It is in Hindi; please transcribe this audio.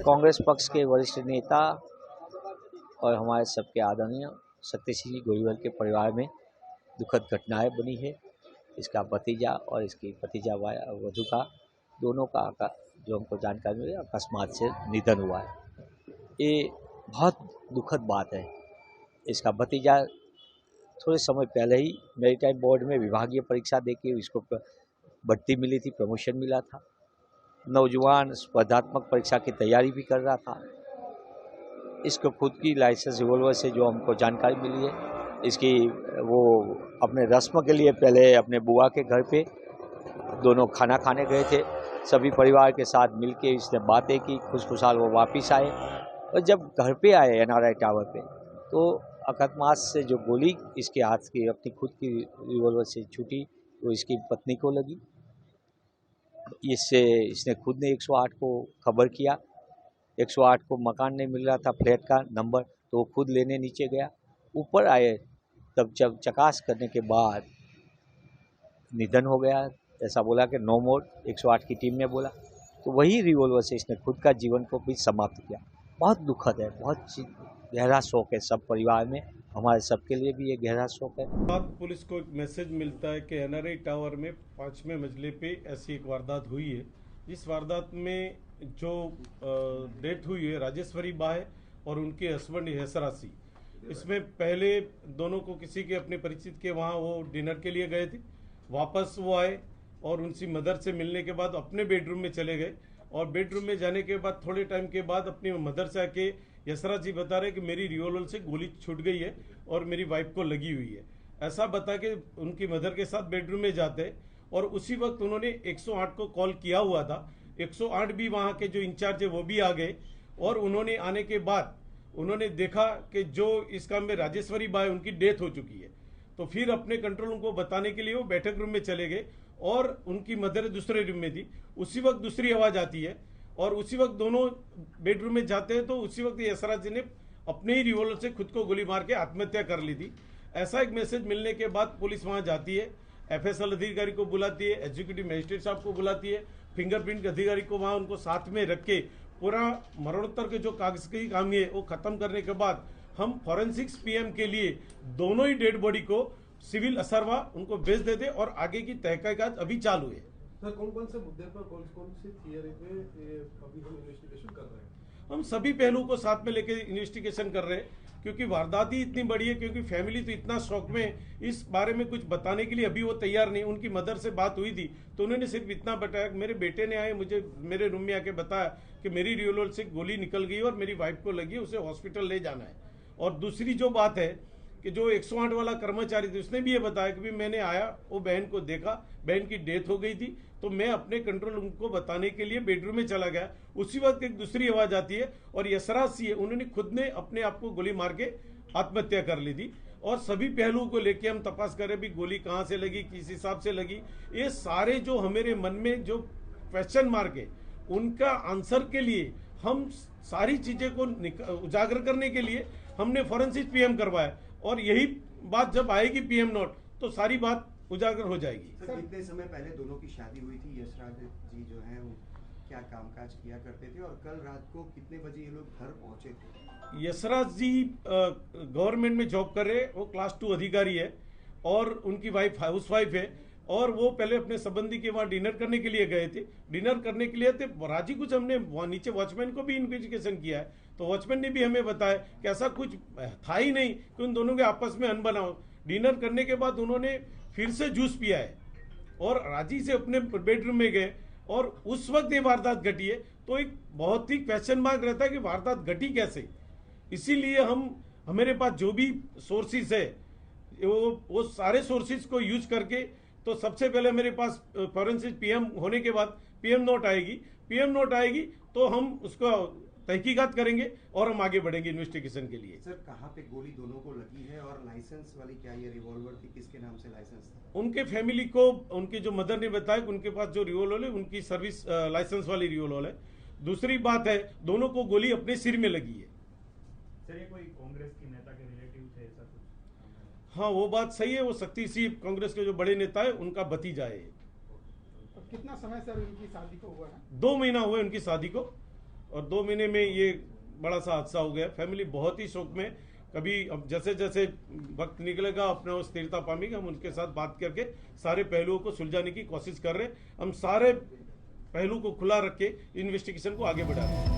कांग्रेस पक्ष के वरिष्ठ नेता और हमारे सबके आदरणीय सत्यशील गोहिल के परिवार में दुखद घटनाएं बनी है। इसका भतीजा और इसकी भतीजा वधू का दोनों का जो हमको जानकारी मिली अकस्मात से निधन हुआ है। ये बहुत दुखद बात है। इसका भतीजा थोड़े समय पहले ही मैरीटाइम बोर्ड में विभागीय परीक्षा देके इसको बढ़ती मिली थी, प्रमोशन मिला था। नौजवान स्पर्धात्मक परीक्षा की तैयारी भी कर रहा था। इसको खुद की लाइसेंस रिवॉल्वर से जो हमको जानकारी मिली है, इसकी वो अपने रस्म के लिए पहले अपने बुआ के घर पे दोनों खाना खाने गए थे। सभी परिवार के साथ मिलके इसने बातें की, खुशखुशाल वो वापस आए और जब घर पे आए NRI टावर पे तो अकस्मात से जो गोली इसके हाथ की अपनी खुद की रिवॉल्वर से छूटी वो इसकी पत्नी को लगी। इससे इसने खुद ने 108 को खबर किया। 108 को मकान नहीं मिल रहा था, फ्लैट का नंबर, तो खुद लेने नीचे गया। ऊपर आए तब जब चकास करने के बाद निधन हो गया, ऐसा बोला कि नो मोर, 108 की टीम ने बोला। तो वही रिवॉल्वर से इसने खुद का जीवन को भी समाप्त किया। बहुत दुखद है, बहुत गहरा शोक है सब परिवार में, हमारे सबके लिए भी ये गहरा शोक है। बाद पुलिस को एक मैसेज मिलता है कि NRI टावर में 5वें मंजिले पे ऐसी एक वारदात हुई है, जिस वारदात में जो डेथ हुई है राजेश्वरी बा है और उनके हस्बैंड हैसरासी। इसमें पहले दोनों को किसी के अपने परिचित के वहाँ वो डिनर के लिए गए थे। वापस वो आए और उनकी मदर से मिलने के बाद अपने बेडरूम में चले गए और बेडरूम में जाने के बाद थोड़े टाइम के बाद अपनी मदर से आके यशराज जी बता रहे कि मेरी रिवॉल्वर से गोली छूट गई है और मेरी वाइफ को लगी हुई है। ऐसा बता के उनकी मदर के साथ बेडरूम में जाते और उसी वक्त उन्होंने 108 को कॉल किया हुआ था। 108 भी वहाँ के जो इंचार्ज है वो भी आ गए और उन्होंने आने के बाद उन्होंने देखा कि जो इस काम में राजेश्वरी बाई उनकी डेथ हो चुकी है। तो फिर अपने कंट्रोल रूम को बताने के लिए वो बैठक रूम में चले गए और उनकी मदर दूसरे रूम में थी। उसी वक्त दूसरी आवाज आती है और उसी वक्त दोनों बेडरूम में जाते हैं तो उसी वक्त यशराज जी ने अपने ही रिवॉल्वर से खुद को गोली मार के आत्महत्या कर ली थी। ऐसा एक मैसेज मिलने के बाद पुलिस वहां जाती है, FSL अधिकारी को बुलाती है, एग्जीक्यूटिव मजिस्ट्रेट साहब को बुलाती है, फिंगरप्रिंट अधिकारी को वहां उनको साथ में रख के पूरा मरणोत्तर के जो कागजी काम है वो खत्म करने के बाद हम फॉरेंसिक्स PM के लिए दोनों ही डेड बॉडी को सिविल असरवा उनको भेज देते और आगे की तहकीकात अभी चालू है। सर, कौन-कौन से मुद्दे पर कौन सी थियरी पे अभी हम इन्वेस्टिगेशन कर रहे हैं? हम सभी पहलुओं को साथ में लेकर इन्वेस्टिगेशन कर रहे हैं क्योंकि वारदात ही इतनी बड़ी है, क्योंकि फैमिली तो इतना शौक में इस बारे में कुछ बताने के लिए अभी वो तैयार नहीं। उनकी मदर से बात हुई थी तो उन्होंने सिर्फ इतना बताया कि मेरे बेटे ने आए मुझे मेरे रूम में आके बताया कि मेरी रिवॉल्वर से गोली निकल गई और मेरी वाइफ को लगी, उसे हॉस्पिटल ले जाना है। और दूसरी जो बात है कि जो 108 वाला कर्मचारी थे उसने भी ये बताया कि मैंने आया, वो बहन को देखा, बहन की डेथ हो गई थी, तो मैं अपने कंट्रोल रूम को बताने के लिए बेडरूम में चला गया। उसी वक्त एक दूसरी आवाज आती है और यशराज सी है उन्होंने खुद ने अपने आप को गोली मार के आत्महत्या कर ली थी। और सभी पहलुओं को लेके हम तपास करें भी गोली कहाँ से लगी, किस हिसाब से लगी, ये सारे जो हमारे मन में जो क्वेश्चन मार्क है उनका आंसर के लिए हम सारी चीजें को उजागर करने के लिए हमने फॉरेंसिक PM करवाया और यही बात जब आएगी PM नोट तो सारी बात उजागर हो जाएगी। सर, कितने समय पहले दोनों की शादी हुई थी? यशराज जी जो हैं वो क्या कामकाज किया करते थे और कल रात को कितने बजे ये लोग घर पहुंचे थे? यशराज जी गवर्नमेंट में जॉब कर रहे, वो क्लास 2 अधिकारी है और उनकी वाइफ हाउसवाइफ है और वो पहले अपने संबंधी के वहाँ डिनर करने के लिए गए थे। डिनर करने के लिए थे राजी कुछ हमने नीचे वॉचमैन को भी इन्वेस्टिगेशन किया है तो वॉचमैन ने भी हमें बताया कि ऐसा कुछ था ही नहीं कि उन दोनों के आपस में अनबन हो। डिनर करने के बाद उन्होंने फिर से जूस पिया है और राजी से अपने बेडरूम में गए और उस वक्त ये वारदात घटी है। तो एक बहुत ही क्वेश्चन मार्क रहता है कि वारदात घटी कैसे। इसीलिए हमारे पास जो भी सोर्सेज है वो सारे सोर्सेज को यूज करके तो सबसे पहले मेरे पास फॉरेंसिक PM होने के बाद PM नोट आएगी तो हम उसको तहकीकात करेंगे और हम आगे बढ़ेंगे इन्वेस्टिगेशन के लिए। सर, कहाँ पे गोली दोनों को लगी है और लाइसेंस वाली क्या ये रिवॉल्वर थी, किसके नाम से लाइसेंस था? उनके फैमिली को उनकी जो मदर ने बताया कि उनके पास जो रिवॉल्वर है उनकी सर्विस लाइसेंस वाली रिवॉल्वर है। दूसरी बात है दोनों को गोली अपने सिर में लगी है। सर, ये कोई कांग्रेस के नेता के रिलेटिव थे ऐसा कुछ? हाँ, वो बात सही है। वो शक्ति सिंह कांग्रेस के जो बड़े नेता है उनका भतीजा है। कितना समय सर उनकी शादी को हुआ है? 2 महीना हुए उनकी शादी को और 2 महीने में ये बड़ा सा हादसा हो गया। फैमिली बहुत ही शोक में। कभी अब जैसे जैसे वक्त निकलेगा अपना वो स्थिरता पाएंगे, हम उनके साथ बात करके सारे पहलुओं को सुलझाने की कोशिश कर रहे हैं। हम सारे पहलू को खुला रख के इन्वेस्टिगेशन को आगे बढ़ा रहे हैं।